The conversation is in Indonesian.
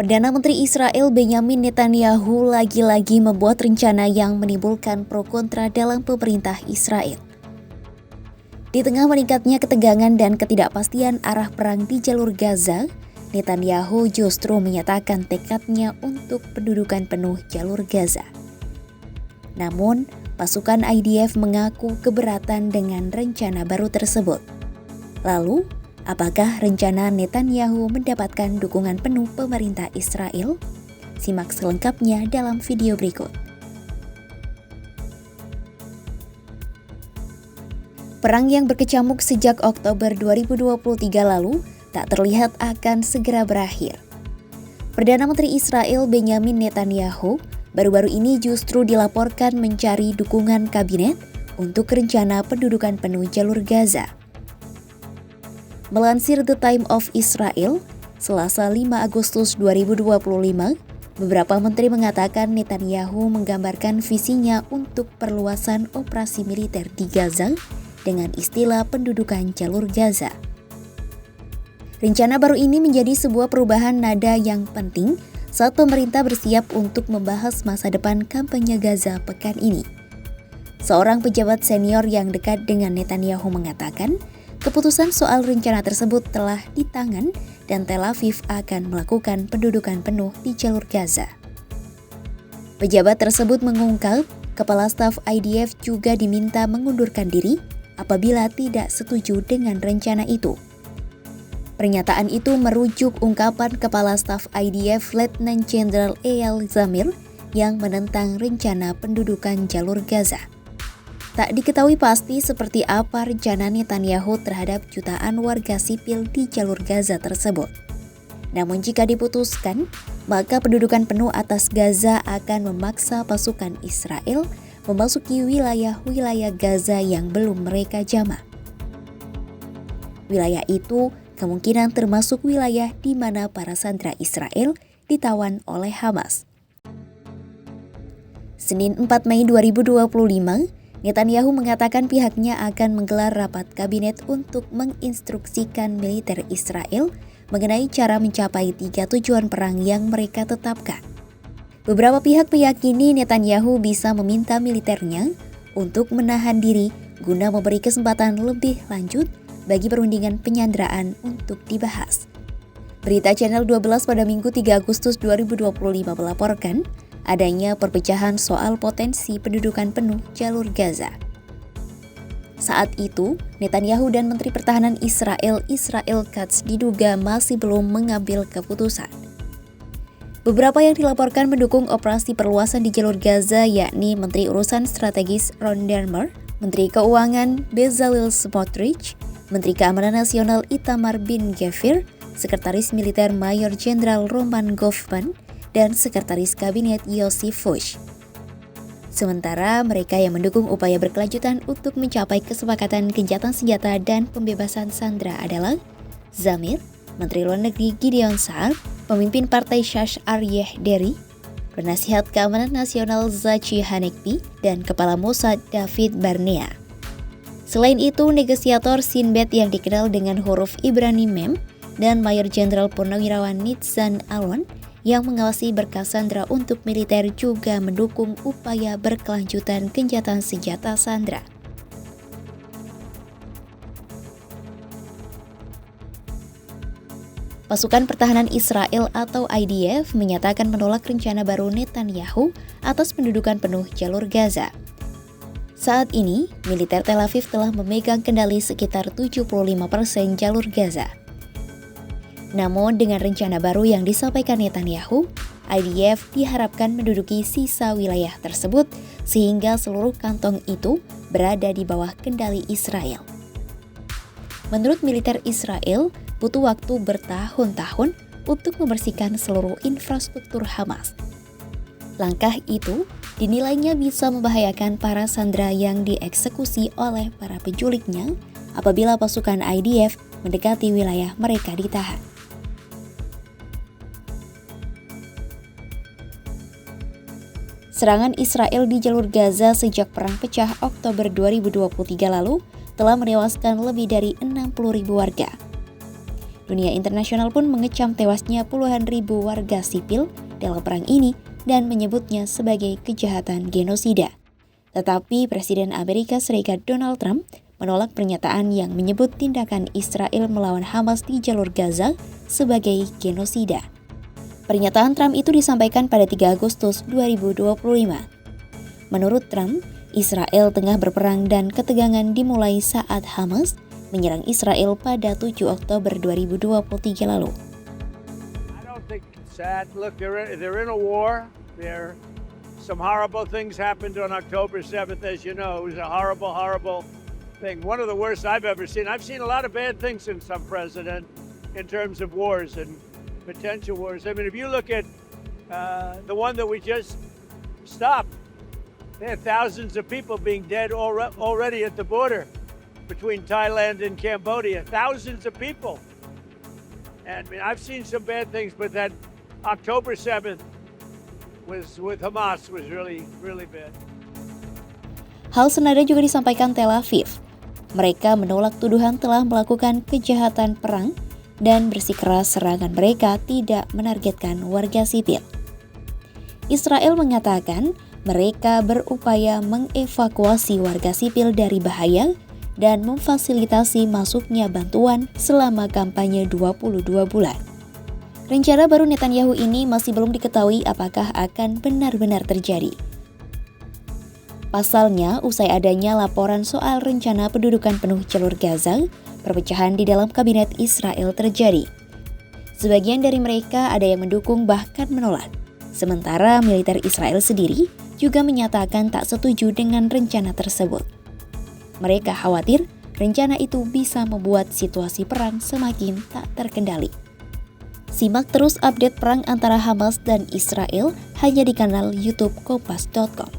Perdana Menteri Israel Benyamin Netanyahu lagi-lagi membuat rencana yang menimbulkan pro kontra dalam pemerintah Israel. Di tengah meningkatnya ketegangan dan ketidakpastian arah perang di jalur Gaza, Netanyahu justru menyatakan tekadnya untuk pendudukan penuh jalur Gaza. Namun, pasukan IDF mengaku keberatan dengan rencana baru tersebut. Lalu, apakah rencana Netanyahu mendapatkan dukungan penuh pemerintah Israel? Simak selengkapnya dalam video berikut. Perang yang berkecamuk sejak Oktober 2023 lalu tak terlihat akan segera berakhir. Perdana Menteri Israel Benyamin Netanyahu baru-baru ini justru dilaporkan mencari dukungan kabinet untuk rencana pendudukan penuh jalur Gaza. Melansir The Time of Israel, Selasa 5 Agustus 2025, beberapa menteri mengatakan Netanyahu menggambarkan visinya untuk perluasan operasi militer di Gaza dengan istilah pendudukan jalur Gaza. Rencana baru ini menjadi sebuah perubahan nada yang penting saat pemerintah bersiap untuk membahas masa depan kampanye Gaza pekan ini. Seorang pejabat senior yang dekat dengan Netanyahu mengatakan, keputusan soal rencana tersebut telah di tangan dan Tel Aviv akan melakukan pendudukan penuh di jalur Gaza. Pejabat tersebut mengungkap, Kepala Staf IDF juga diminta mengundurkan diri apabila tidak setuju dengan rencana itu. Pernyataan itu merujuk ungkapan Kepala Staf IDF Letnan Jenderal Eyal Zamir yang menentang rencana pendudukan jalur Gaza. Tak diketahui pasti seperti apa rencana Netanyahu terhadap jutaan warga sipil di jalur Gaza tersebut. Namun jika diputuskan, maka pendudukan penuh atas Gaza akan memaksa pasukan Israel memasuki wilayah-wilayah Gaza yang belum mereka jamah. Wilayah itu kemungkinan termasuk wilayah di mana para sandera Israel ditawan oleh Hamas. Senin 4 Mei 2025, Netanyahu mengatakan pihaknya akan menggelar rapat kabinet untuk menginstruksikan militer Israel mengenai cara mencapai 3 tujuan perang yang mereka tetapkan. Beberapa pihak meyakini Netanyahu bisa meminta militernya untuk menahan diri guna memberi kesempatan lebih lanjut bagi perundingan penyanderaan untuk dibahas. Berita Channel 12 pada Minggu 3 Agustus 2025 melaporkan adanya perpecahan soal potensi pendudukan penuh jalur Gaza. Saat itu, Netanyahu dan Menteri Pertahanan Israel Katz diduga masih belum mengambil keputusan. Beberapa yang dilaporkan mendukung operasi perluasan di jalur Gaza yakni Menteri Urusan Strategis Ron Dermer, Menteri Keuangan Bezalel Smotrich, Menteri Keamanan Nasional Itamar bin Gvir, Sekretaris Militer Mayor Jenderal Roman Goffman, dan Sekretaris Kabinet Yossi Fuchs. Sementara mereka yang mendukung upaya berkelanjutan untuk mencapai kesepakatan gencatan senjata dan pembebasan sandera adalah Zamir, Menteri Luar Negeri Gideon Saar, Pemimpin Partai Shas Aryeh Deri, Penasihat Keamanan Nasional Zachi Hanekbi, dan Kepala Mossad David Barnea. Selain itu, negosiator Shin Bet yang dikenal dengan huruf Ibrani Mem dan Mayor Jenderal Purnawirawan Nitzan Alon yang mengawasi berkas sandera untuk militer juga mendukung upaya berkelanjutan gencatan senjata sandera. Pasukan Pertahanan Israel atau IDF menyatakan menolak rencana baru Netanyahu atas pendudukan penuh jalur Gaza. Saat ini, militer Tel Aviv telah memegang kendali sekitar 75% jalur Gaza. Namun dengan rencana baru yang disampaikan Netanyahu, IDF diharapkan menduduki sisa wilayah tersebut sehingga seluruh kantong itu berada di bawah kendali Israel. Menurut militer Israel, butuh waktu bertahun-tahun untuk membersihkan seluruh infrastruktur Hamas. Langkah itu dinilainya bisa membahayakan para sandera yang dieksekusi oleh para penculiknya apabila pasukan IDF mendekati wilayah mereka ditahan. Serangan Israel di jalur Gaza sejak perang pecah Oktober 2023 lalu telah menewaskan lebih dari 60.000 warga. Dunia internasional pun mengecam tewasnya puluhan ribu warga sipil dalam perang ini dan menyebutnya sebagai kejahatan genosida. Tetapi Presiden Amerika Serikat Donald Trump menolak pernyataan yang menyebut tindakan Israel melawan Hamas di jalur Gaza sebagai genosida. Pernyataan Trump itu disampaikan pada 3 Agustus 2025. Menurut Trump, Israel tengah berperang dan ketegangan dimulai saat Hamas menyerang Israel pada 7 Oktober 2023 lalu. I don't think it's sad. Look, they're in a war. Some horrible things happened on October 7th, as you know. It was a horrible, horrible thing. One of the worst I've ever seen. I've seen a lot of bad things in some president in terms of wars and potential wars. I mean, if you look at the one that we just stopped, there are thousands of people being dead already at the border between Thailand and Cambodia. Thousands of people. And I mean, I've seen some bad things, but that October 7th with Hamas was really, really bad. Hal senada juga disampaikan Tel Aviv. Mereka menolak tuduhan telah melakukan kejahatan perang dan bersikeras serangan mereka tidak menargetkan warga sipil. Israel mengatakan mereka berupaya mengevakuasi warga sipil dari bahaya dan memfasilitasi masuknya bantuan selama kampanye 22 bulan. Rencana baru Netanyahu ini masih belum diketahui apakah akan benar-benar terjadi. Pasalnya, usai adanya laporan soal rencana pendudukan penuh jalur Gaza, perpecahan di dalam kabinet Israel terjadi. Sebagian dari mereka ada yang mendukung bahkan menolak. Sementara militer Israel sendiri juga menyatakan tak setuju dengan rencana tersebut. Mereka khawatir rencana itu bisa membuat situasi perang semakin tak terkendali. Simak terus update perang antara Hamas dan Israel hanya di kanal YouTube Kompas.com.